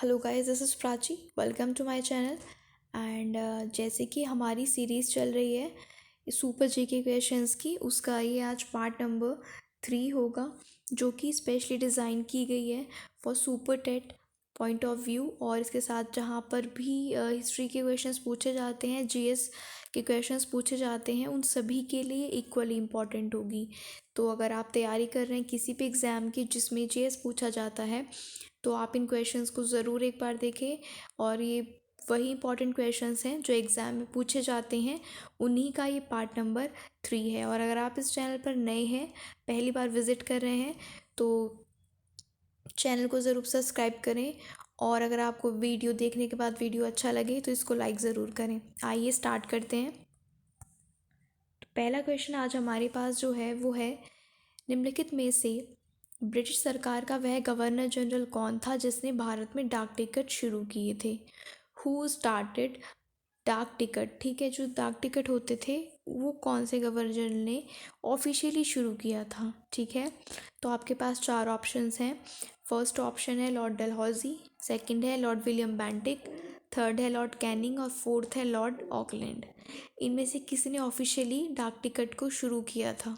Hello guys, this is Prachi. Welcome to my channel. And जैसे कि हमारी सीरीज़ चल रही है सुपर जीके क्वेश्चंस की, उसका ये आज पार्ट नंबर 3 होगा, जो कि स्पेशली डिज़ाइन की गई है for super TET point of view. और इसके साथ जहाँ पर भी हिस्ट्री के क्वेश्चंस पूछे जाते हैं, जीएस के क्वेश्चंस पूछे जाते हैं, उन सभी के लिए इक्वली इम्पॉर्टेंट होगी। तो अगर आप तैयारी कर रहे हैं किसी भी एग्ज़ाम की जिसमें जीएस पूछा जाता है, तो आप इन क्वेश्चंस को ज़रूर एक बार देखें। और ये वही इंपॉर्टेंट क्वेश्चंस हैं जो एग्ज़ाम में पूछे जाते हैं, उन्हीं का ये पार्ट नंबर 3 है। और अगर आप इस चैनल पर नए हैं, पहली बार विज़िट कर रहे हैं, तो चैनल को ज़रूर सब्सक्राइब करें। और अगर आपको वीडियो देखने के बाद वीडियो अच्छा लगे तो इसको लाइक ज़रूर करें। आइए स्टार्ट करते हैं। तो पहला क्वेश्चन आज हमारे पास जो है वो है, निम्नलिखित में से ब्रिटिश सरकार का वह गवर्नर जनरल कौन था जिसने भारत में डाक टिकट शुरू किए थे। हु स्टार्टेड डाक टिकट। ठीक है, जो डाक टिकट होते थे वो कौन से गवर्नर जनरल ने ऑफिशियली शुरू किया था। ठीक है, तो आपके पास 4 ऑप्शंस हैं। फर्स्ट ऑप्शन है लॉर्ड डलहौजी, सेकंड है लॉर्ड विलियम बेंटिक, थर्ड है लॉर्ड कैनिंग और फोर्थ है लॉर्ड ऑकलैंड। इनमें से किसने ऑफिशियली डाक टिकट को शुरू किया था।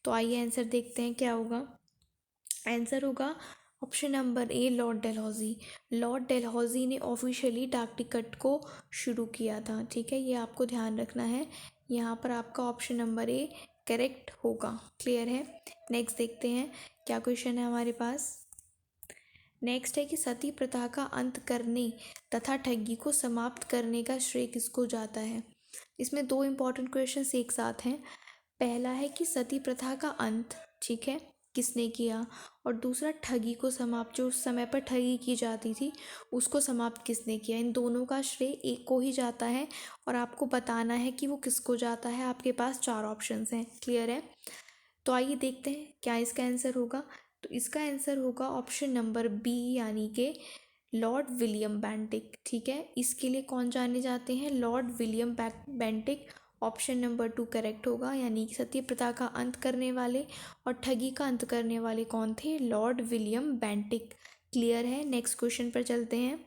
तो आइए आंसर देखते हैं क्या होगा। आंसर होगा option number A, Lord Dalhousie. Lord Dalhousie ने ऑफिशियली डाक टिकट को शुरू किया था। ठीक है, ये आपको ध्यान रखना है। यहाँ पर आपका ऑप्शन नंबर ए करेक्ट होगा। क्लियर है। नेक्स्ट देखते हैं क्या क्वेश्चन है हमारे पास। नेक्स्ट है कि सती प्रथा का अंत करने तथा ठगी को समाप्त करने का श्रेय किसको जाता है। इसमें 2 इम्पॉर्टेंट क्वेश्चंस एक साथ हैं। पहला है कि सती प्रथा का अंत, ठीक है, किसने किया, और दूसरा ठगी को समाप्त, जो उस समय पर ठगी की जाती थी उसको समाप्त किसने किया। इन दोनों का श्रेय एक को ही जाता है और आपको बताना है कि वो किसको जाता है। आपके पास 4 ऑप्शंस हैं। क्लियर है। तो आइए देखते हैं क्या इसका आंसर होगा। तो इसका आंसर होगा ऑप्शन नंबर बी, यानी कि लॉर्ड विलियम बेंटिक। ठीक है, इसके लिए कौन जाने जाते हैं, Lord William Bentinck. Option number 2 correct होगा, यानी कि सती प्रथा का अंत करने वाले और ठगी का अंत करने वाले कौन थे, लॉर्ड विलियम बेंटिक। क्लियर है। नेक्स्ट क्वेश्चन पर चलते हैं।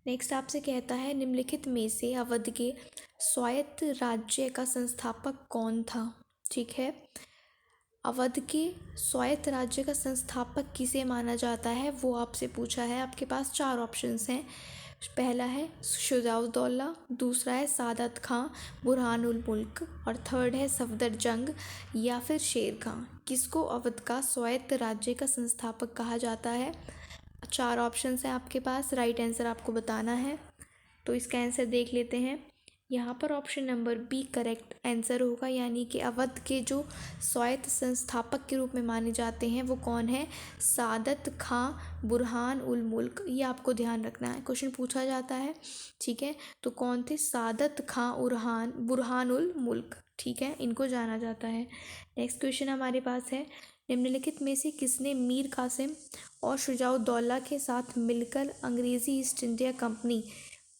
नेक्स्ट आपसे कहता है, निम्नलिखित में से अवध के स्वायत्त राज्य का संस्थापक कौन था। ठीक है, अवध के स्वायत्त राज्य का संस्थापक किसे माना जाता है वो आपसे पूछा है। आपके पास 4 ऑप्शंस हैं। पहला है शुजाउद्दौला, दूसरा है सादत खां, बुरहानुल मुल्क, और थर्ड है सफदरजंग या फिर शेर खां। किसको अवध का स्वायत्त राज्य का संस्थापक कहा जाता है। 4 ऑप्शंस हैं आपके पास, राइट आंसर आपको बताना है। तो इसका आंसर देख लेते हैं। यहाँ पर option number B correct answer होगा, यानी कि अवध के जो स्वायत्त संस्थापक के रूप में माने जाते हैं वो कौन है, सादत खां बुरहान उल मुल्क। ये आपको ध्यान रखना है, क्वेश्चन पूछा जाता है। ठीक है, तो कौन थे, सादत खां बुरहान उल मुल्क। ठीक है, इनको जाना जाता है। नेक्स्ट क्वेश्चन हमारे पास है, निम्नलिखित में से किसने मीर कासिम और शुजाउद्दौला के साथ मिलकर अंग्रेज़ी ईस्ट इंडिया कंपनी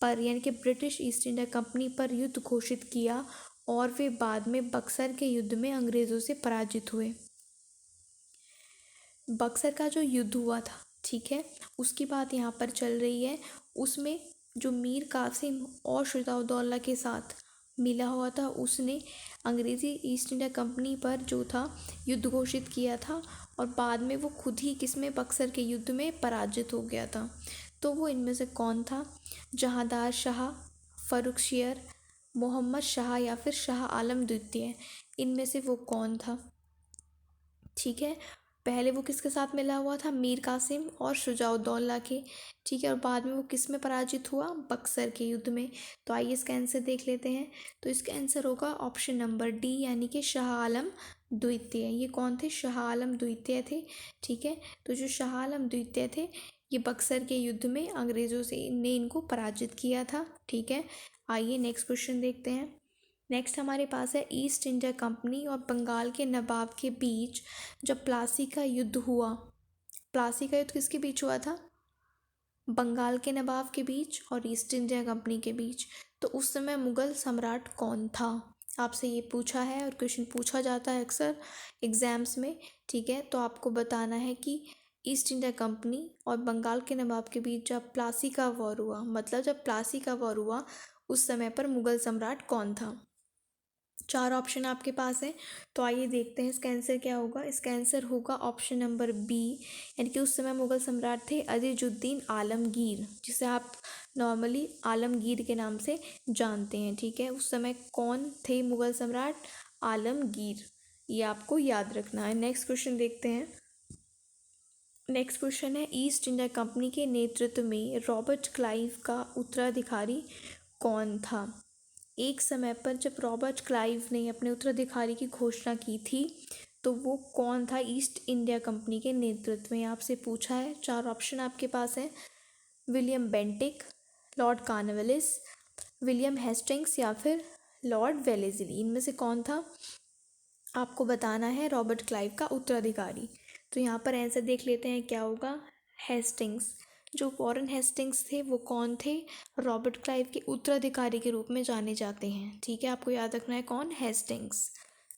पर, यानी कि ब्रिटिश ईस्ट इंडिया कंपनी पर युद्ध घोषित किया और वे बाद में बक्सर के युद्ध में अंग्रेज़ों से पराजित हुए। बक्सर का जो युद्ध हुआ था, ठीक है, उसकी बात यहाँ पर चल रही है। उसमें जो मीर कासिम और शुजाउद्दौला के साथ मिला हुआ था, उसने अंग्रेज़ी ईस्ट इंडिया कंपनी पर जो था युद्ध घोषित किया था और बाद में वो खुद ही किसमें, बक्सर के युद्ध में पराजित हो गया था। तो वो इनमें से कौन था, जहांदार शाह, फर्रुखशियर, मोहम्मद शाह या फिर शाह आलम द्वितीय। इनमें से वो कौन था। ठीक है, पहले वो किसके साथ मिला हुआ था, मीर कासिम और शुजाउद्दौला के। ठीक है, और बाद में वो किस में पराजित हुआ, बक्सर के युद्ध में। तो आइए इसका आंसर देख लेते हैं। तो इसका आंसर होगा ऑप्शन नंबर डी, यानी कि शाह आलम द्वितीय। ये कौन थे, शाह आलम द्वितीय थे। ठीक है, तो जो शाह आलम द्वितीय थे, ये बक्सर के युद्ध में अंग्रेज़ों से ने इनको पराजित किया था। ठीक है, आइए नेक्स्ट क्वेश्चन देखते हैं। नेक्स्ट हमारे पास है, ईस्ट इंडिया कंपनी और बंगाल के नवाब के बीच जब प्लासी का युद्ध हुआ, प्लासी का युद्ध किसके बीच हुआ था, बंगाल के नवाब के बीच और ईस्ट इंडिया कंपनी के बीच। तो उस समय मुगल सम्राट कौन था, आपसे ये पूछा है और क्वेश्चन पूछा जाता है अक्सर एग्जाम्स में। ठीक है, तो आपको बताना है कि ईस्ट इंडिया कंपनी और बंगाल के नवाब के बीच जब प्लासी का वॉर हुआ, मतलब जब प्लासी का वॉर हुआ उस समय पर मुगल सम्राट कौन था। 4 ऑप्शन आपके पास है, तो आइए देखते हैं इसका आंसर क्या होगा। इसका आंसर होगा ऑप्शन नंबर बी, यानी कि उस समय मुगल सम्राट थे अजीजुद्दीन आलमगीर, जिसे आप नॉर्मली आलमगीर के नाम से जानते हैं। ठीक है, उस समय कौन थे मुगल सम्राट? आलमगीर, ये आपको याद रखना है। नेक्स्ट क्वेश्चन देखते हैं। नेक्स्ट क्वेश्चन है, ईस्ट इंडिया कंपनी के नेतृत्व में रॉबर्ट क्लाइव का उत्तराधिकारी कौन था? एक समय पर जब रॉबर्ट क्लाइव ने अपने उत्तराधिकारी की घोषणा की थी तो वो कौन था ईस्ट इंडिया कंपनी के नेतृत्व में, आपसे पूछा है। 4 ऑप्शन आपके पास है, William Bentinck, Lord Cornwallis, William Hastings या फिर लॉर्ड वेलेस्ली। इनमें से कौन था आपको बताना है रॉबर्ट क्लाइव का उत्तराधिकारी। तो यहाँ पर आंसर देख लेते हैं क्या होगा। हेस्टिंग्स, जो वॉरेन हेस्टिंग्स थे वो कौन थे? रॉबर्ट क्लाइव के उत्तराधिकारी के रूप में जाने जाते हैं। ठीक है, आपको याद रखना है कौन? हेस्टिंग्स।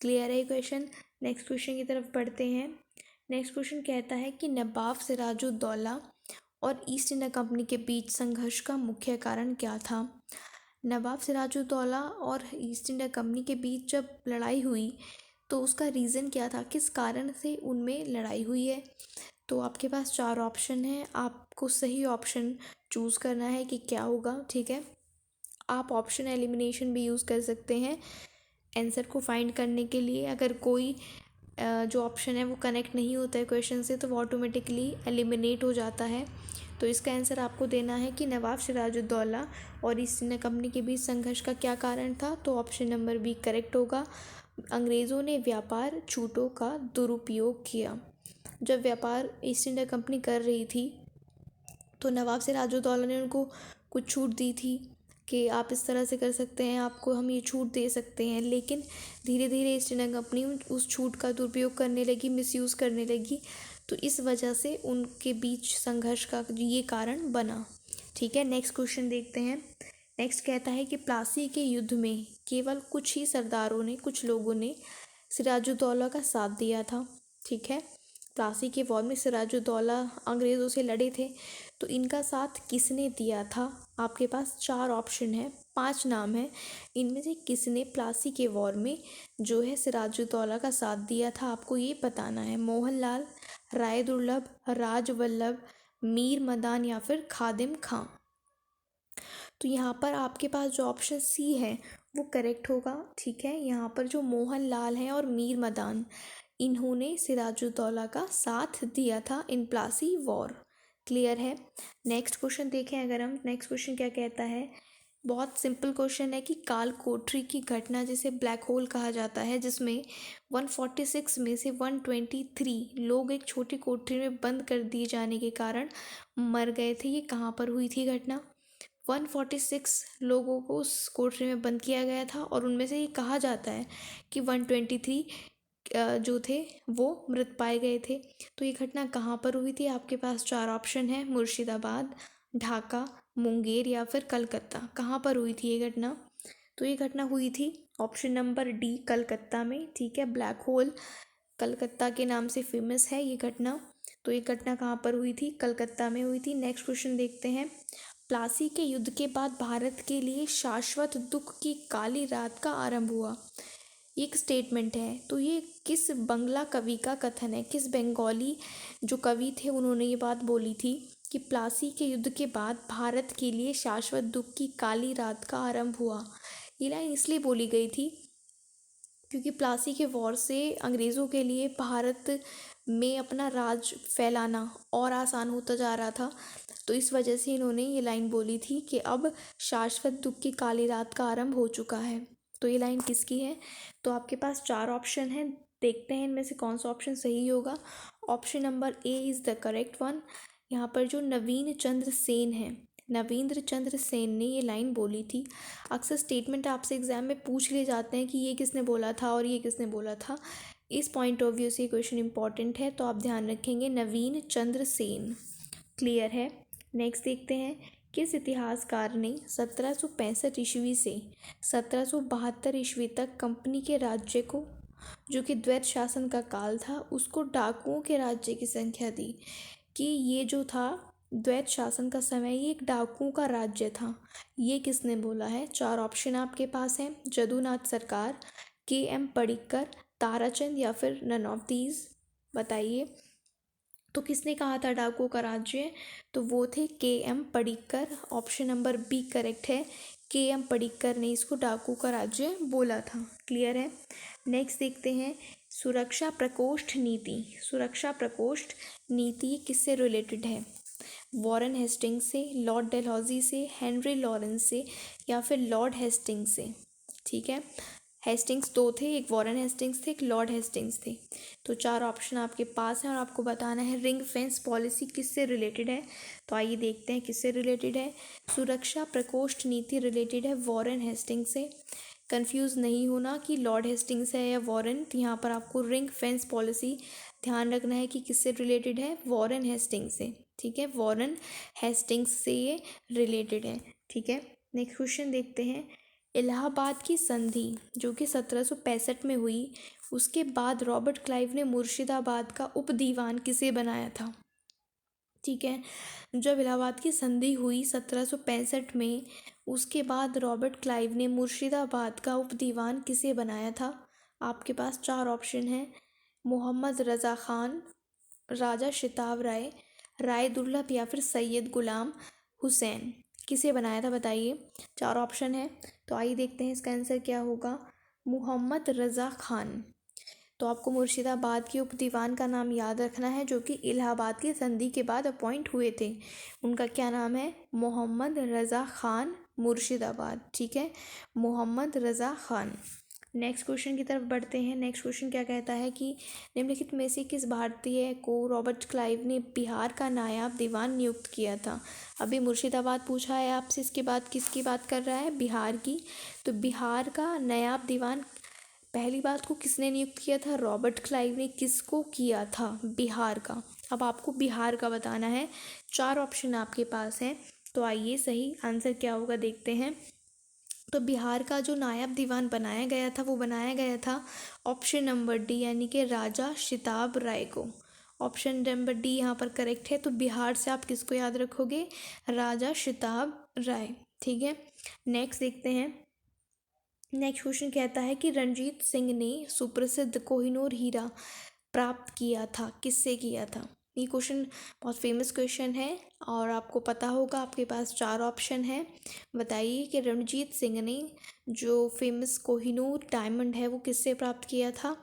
क्लियर है ये क्वेश्चन। नेक्स्ट क्वेश्चन की तरफ बढ़ते हैं। नेक्स्ट क्वेश्चन कहता है कि नवाब सिराजुद्दौला और ईस्ट इंडिया कंपनी के बीच संघर्ष का मुख्य कारण क्या था? नवाब सिराजुद्दौला और ईस्ट इंडिया कंपनी के बीच जब लड़ाई हुई तो उसका रीज़न क्या था, किस कारण से उनमें लड़ाई हुई है? तो आपके पास 4 ऑप्शन हैं, आपको सही ऑप्शन चूज़ करना है कि क्या होगा। ठीक है, आप ऑप्शन एलिमिनेशन भी यूज़ कर सकते हैं आंसर को फाइंड करने के लिए। अगर कोई जो ऑप्शन है वो कनेक्ट नहीं होता है क्वेश्चन से तो वो ऑटोमेटिकली एलिमिनेट हो जाता है। तो इसका आंसर आपको देना है कि नवाब सिराजुद्दौला और ईस्ट इंडिया कंपनी के बीच संघर्ष का क्या कारण था। तो ऑप्शन नंबर बी करेक्ट होगा। अंग्रेज़ों ने व्यापार छूटों का दुरुपयोग किया। जब व्यापार ईस्ट इंडिया कंपनी कर रही थी तो नवाब सिराजुद्दौला ने उनको कुछ छूट दी थी कि आप इस तरह से कर सकते हैं, आपको हम ये छूट दे सकते हैं। लेकिन धीरे धीरे ईस्ट इंडिया कंपनी उस छूट का दुरुपयोग करने लगी, मिसयूज़ करने लगी, तो इस वजह से उनके बीच संघर्ष का ये कारण बना। ठीक है, नेक्स्ट क्वेश्चन देखते हैं। नेक्स्ट कहता है कि प्लासी के युद्ध में केवल कुछ ही सरदारों ने, कुछ लोगों ने सिराजुद्दौला का साथ दिया था। ठीक है, प्लासी के वॉर में सिराजुद्दौला अंग्रेज़ों से लड़े थे, तो इनका साथ किसने दिया था? आपके पास 4 ऑप्शन है, 5 नाम है, इनमें से किसने प्लासी के वॉर में जो है सिराजुद्दौला का साथ दिया था, आपको ये बताना है। मोहनलाल, राय दुर्लभ, राजवल्लभ, मीर मदान या फिर खादिम खां। तो यहाँ पर आपके पास जो ऑप्शन सी है वो करेक्ट होगा। ठीक है, यहाँ पर जो मोहनलाल हैं और मीर मदान, इन्होंने सिराजुद्दौला का साथ दिया था इन प्लासी वॉर। क्लियर है। नेक्स्ट क्वेश्चन देखें अगर हम, नेक्स्ट क्वेश्चन क्या कहता है। बहुत सिंपल क्वेश्चन है कि काल कोठरी की घटना जिसे ब्लैक होल कहा जाता है, जिसमें 146 में से 123 लोग एक छोटी कोठरी में बंद कर दिए जाने के कारण मर गए थे, ये कहाँ पर हुई थी घटना? 146 लोगों को उस कोठरी में बंद किया गया था और उनमें से ये कहा जाता है कि 123 जो थे वो मृत पाए गए थे। तो ये घटना कहाँ पर हुई थी? आपके पास 4 ऑप्शन है, मुर्शिदाबाद, ढाका, मुंगेर या फिर कलकत्ता। कहाँ पर हुई थी ये घटना? तो ये घटना हुई थी ऑप्शन नंबर डी, कलकत्ता में। ठीक है, ब्लैक होल कलकत्ता के नाम से फेमस है ये घटना। तो ये घटना कहाँ पर हुई थी? कलकत्ता में हुई थी। नेक्स्ट क्वेश्चन देखते हैं। प्लासी के युद्ध के बाद भारत के लिए शाश्वत दुख की काली रात का आरंभ हुआ, एक स्टेटमेंट है। तो ये किस बंगला कवि का कथन है? किस बंगाली जो कवि थे उन्होंने ये बात बोली थी कि प्लासी के युद्ध के बाद भारत के लिए शाश्वत दुख की काली रात का आरंभ हुआ। ये लाइन इसलिए बोली गई थी क्योंकि प्लासी के वॉर से अंग्रेज़ों के लिए भारत में अपना राज फैलाना और आसान होता जा रहा था। तो इस वजह से इन्होंने ये लाइन बोली थी कि अब शाश्वत दुख की काली रात का आरंभ हो चुका है। तो ये लाइन किसकी है? तो आपके पास 4 ऑप्शन हैं, देखते हैं इनमें से कौन सा ऑप्शन सही होगा। Option number A is the correct one. यहाँ पर जो नवीन चंद्र सेन है, नवींद्र चंद्र सेन ने ये लाइन बोली थी। अक्सर स्टेटमेंट आपसे एग्जाम में पूछ लिए जाते हैं कि ये किसने बोला था और ये किसने बोला था। इस पॉइंट ऑफ व्यू से ये क्वेश्चन इंपॉर्टेंट है, तो आप ध्यान रखेंगे नवीन चंद्र सेन। क्लियर है। नेक्स्ट देखते हैं, किस इतिहासकार ने 1765 ईस्वी से 1772 ईस्वी तक कंपनी के राज्य को जो कि द्वैत शासन का काल था, उसको डाकुओं के राज्य की संख्या दी कि ये जो था द्वैत शासन का समय, ये एक डाकुओं का राज्य था। ये किसने बोला है? 4 ऑप्शन आपके पास हैं, जदुनाथ सरकार, के.एम. पडिक्कर, ताराचंद या फिर नन ऑफ दीज। बताइए। तो किसने कहा था डाकुओं का राज्य? तो वो थे K M. Padikkar. Option number B correct है। के.एम. पडिक्कर ने इसको डाकुओं का राज्य बोला था। क्लियर है। नेक्स्ट देखते हैं, सुरक्षा प्रकोष्ठ नीति। सुरक्षा प्रकोष्ठ नीति किससे रिलेटेड है? वॉरेन हेस्टिंग्स से, लॉर्ड डलहौजी से, हेनरी लॉरेंस से या फिर लॉर्ड हेस्टिंग्स से। ठीक है, हेस्टिंग्स 2 थे, एक वॉरेन हेस्टिंग्स थे, एक लॉर्ड हेस्टिंग्स थे। तो 4 ऑप्शन आपके पास हैं और आपको बताना है रिंग फेंस पॉलिसी किससे रिलेटेड है। तो आइए देखते हैं किससे रिलेटेड है। सुरक्षा प्रकोष्ठ नीति रिलेटेड है वॉरेन हेस्टिंग्स से। कंफ्यूज नहीं होना कि लॉर्ड हेस्टिंग्स है या वॉरेन, तो यहाँ पर आपको रिंग फेंस पॉलिसी ध्यान रखना है कि किससे रिलेटेड है, वॉरेन हेस्टिंग्स से। ठीक है, वॉरेन हेस्टिंग्स से ये रिलेटेड है। ठीक है, नेक्स्ट क्वेश्चन देखते हैं, इलाहाबाद की संधि जो कि 1765 में हुई, उसके बाद रॉबर्ट क्लाइव ने मुर्शिदाबाद का उप दीवान किसे बनाया था? ठीक है, जब इलाहाबाद की संधि हुई 1765 में, उसके बाद रॉबर्ट क्लाइव ने मुर्शिदाबाद का उप दीवान किसे बनाया था? आपके पास 4 ऑप्शन हैं, मोहम्मद रज़ा ख़ान, राजा शिताब राय, राय दुर्लभ या फिर सैयद गुलाम हुसैन। किसे बनाया था बताइए। 4 ऑप्शन है, तो आइए देखते हैं इसका आंसर क्या होगा। मोहम्मद रज़ा ख़ान। तो आपको मुर्शिदाबाद के उप दीवान का नाम याद रखना है जो कि इलाहाबाद की संधि के बाद अपॉइंट हुए थे। उनका क्या नाम है? मोहम्मद रज़ा ख़ान मुर्शिदाबाद। ठीक है, मोहम्मद रज़ा ख़ान। नेक्स्ट क्वेश्चन की तरफ बढ़ते हैं। नेक्स्ट क्वेश्चन क्या कहता है कि निम्नलिखित में से किस भारतीय को रॉबर्ट क्लाइव ने बिहार का नायाब दीवान नियुक्त किया था? अभी मुर्शिदाबाद पूछा है आपसे, इसके बाद किसकी बात कर रहा है? बिहार की। तो बिहार का नायाब दीवान पहली बात को किसने नियुक्त किया था? रॉबर्ट क्लाइव ने। किसको किया था? बिहार का। अब आपको बिहार का बताना है। 4 ऑप्शन आपके पास हैं, तो आइए सही आंसर क्या होगा देखते हैं। तो बिहार का जो नायब दीवान बनाया गया था वो बनाया गया था ऑप्शन नंबर डी, यानी कि राजा शिताब राय को। ऑप्शन नंबर डी यहाँ पर करेक्ट है। तो बिहार से आप किसको याद रखोगे? राजा शिताब राय। ठीक है, नेक्स्ट देखते हैं। नेक्स्ट क्वेश्चन कहता है कि रणजीत सिंह ने सुप्रसिद्ध कोहिनूर हीरा प्राप्त किया था, किससे किया था? ये क्वेश्चन बहुत फेमस क्वेश्चन है और आपको पता होगा। आपके पास 4 ऑप्शन है। बताइए कि रणजीत सिंह ने जो फेमस कोहिनूर डायमंड है वो किससे प्राप्त किया था?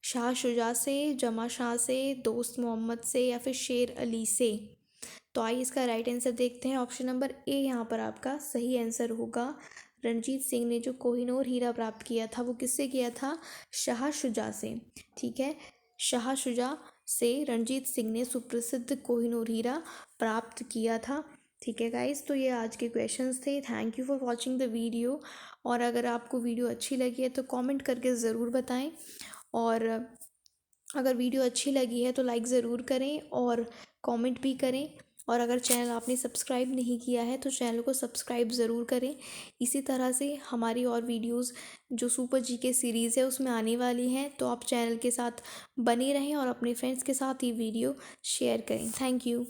शाह शुजा से, जमा शाह से, दोस्त मोहम्मद से या फिर शेर अली से। तो आइए इसका राइट आंसर देखते हैं। ऑप्शन नंबर ए यहाँ पर आपका सही आंसर होगा। रणजीत सिंह ने जो कोहिनूर हीरा प्राप्त किया था वो किससे किया था? शाह शुजा से। ठीक है, शाह शुजा से रणजीत सिंह ने सुप्रसिद्ध कोहिनूर हीरा प्राप्त किया था। ठीक है गाइस, तो ये आज के क्वेश्चंस थे। Thank you for watching the video. और अगर आपको वीडियो अच्छी लगी है तो कमेंट करके ज़रूर बताएं, और अगर वीडियो अच्छी लगी है तो लाइक ज़रूर करें और कमेंट भी करें। और अगर चैनल आपने सब्सक्राइब नहीं किया है तो चैनल को सब्सक्राइब ज़रूर करें। इसी तरह से हमारी और वीडियोस जो सुपर जीके सीरीज़ है उसमें आने वाली हैं, तो आप चैनल के साथ बने रहें और अपने फ्रेंड्स के साथ ये वीडियो शेयर करें। Thank you.